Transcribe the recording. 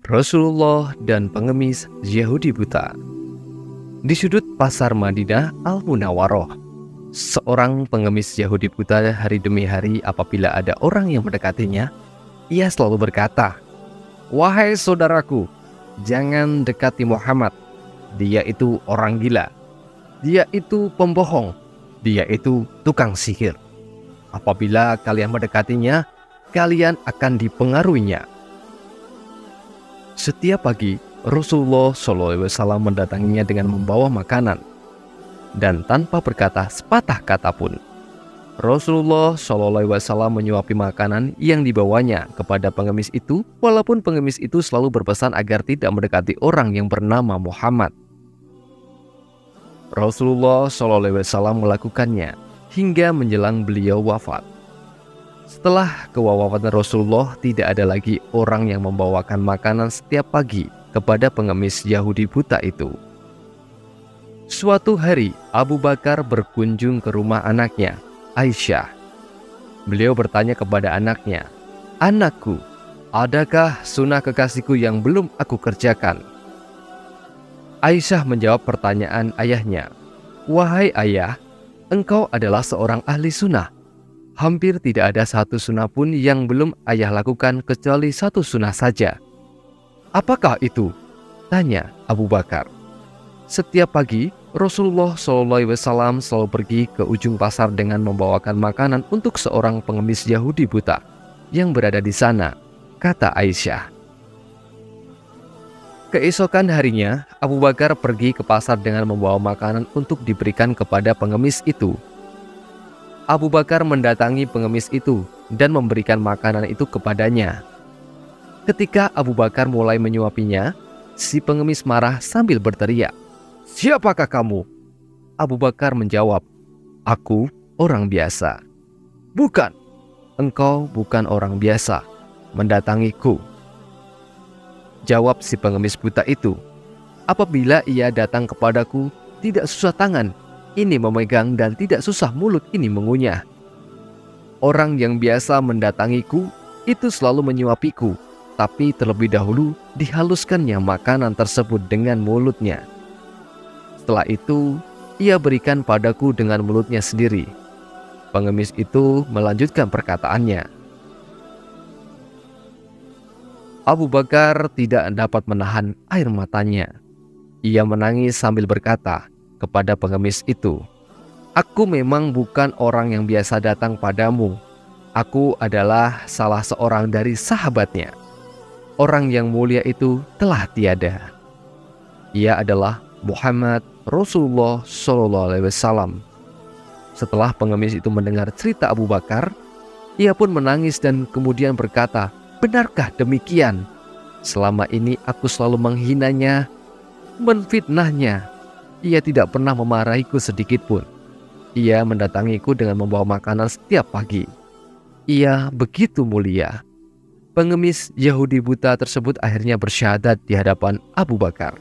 Rasulullah dan pengemis Yahudi buta. Di sudut pasar Madinah Al-Munawwaroh, seorang pengemis Yahudi buta hari demi hari apabila ada orang yang mendekatinya, ia selalu berkata, "Wahai saudaraku, jangan dekati Muhammad. Dia itu orang gila. Dia itu pembohong. Dia itu tukang sihir. Apabila kalian mendekatinya, kalian akan dipengaruhinya." Setiap pagi, Rasulullah SAW mendatanginya dengan membawa makanan, dan tanpa berkata sepatah kata pun, Rasulullah SAW menyuapi makanan yang dibawanya kepada pengemis itu, walaupun pengemis itu selalu berpesan agar tidak mendekati orang yang bernama Muhammad. Rasulullah SAW melakukannya hingga menjelang beliau wafat. Setelah kewafatan Rasulullah, tidak ada lagi orang yang membawakan makanan setiap pagi kepada pengemis Yahudi buta itu. Suatu hari, Abu Bakar berkunjung ke rumah anaknya, Aisyah. Beliau bertanya kepada anaknya, "Anakku, adakah sunnah kekasihku yang belum aku kerjakan?" Aisyah menjawab pertanyaan ayahnya, "Wahai ayah, engkau adalah seorang ahli sunnah. Hampir tidak ada satu sunnah pun yang belum ayah lakukan kecuali satu sunnah saja." "Apakah itu?" tanya Abu Bakar. Setiap pagi, Rasulullah SAW selalu pergi ke ujung pasar dengan membawakan makanan untuk seorang pengemis Yahudi buta yang berada di sana, kata Aisyah. Keesokan harinya, Abu Bakar pergi ke pasar dengan membawa makanan untuk diberikan kepada pengemis itu. Abu Bakar mendatangi pengemis itu dan memberikan makanan itu kepadanya. Ketika Abu Bakar mulai menyuapinya, si pengemis marah sambil berteriak, "Siapakah kamu?" Abu Bakar menjawab, "Aku orang biasa." "Bukan, engkau bukan orang biasa, mendatangiku," jawab si pengemis buta itu. "Apabila ia datang kepadaku, tidak susah tangan ini memegang dan tidak susah mulut ini mengunyah. Orang yang biasa mendatangiku itu selalu menyuapiku, tapi terlebih dahulu dihaluskannya makanan tersebut dengan mulutnya. Setelah itu, ia berikan padaku dengan mulutnya sendiri." Pengemis itu melanjutkan perkataannya. Abu Bakar tidak dapat menahan air matanya. Ia menangis sambil berkata kepada pengemis itu, "Aku memang bukan orang yang biasa datang padamu. Aku adalah salah seorang dari sahabatnya. Orang yang mulia itu telah tiada. Ia adalah Muhammad Rasulullah SAW." Setelah pengemis itu mendengar cerita Abu Bakar, ia pun menangis dan kemudian berkata, "Benarkah demikian? Selama ini aku selalu menghinanya, menfitnahnya. Ia tidak pernah memarahiku sedikit pun. Ia mendatangiku dengan membawa makanan setiap pagi. Ia begitu mulia." Pengemis Yahudi buta tersebut akhirnya bersyahadat di hadapan Abu Bakar.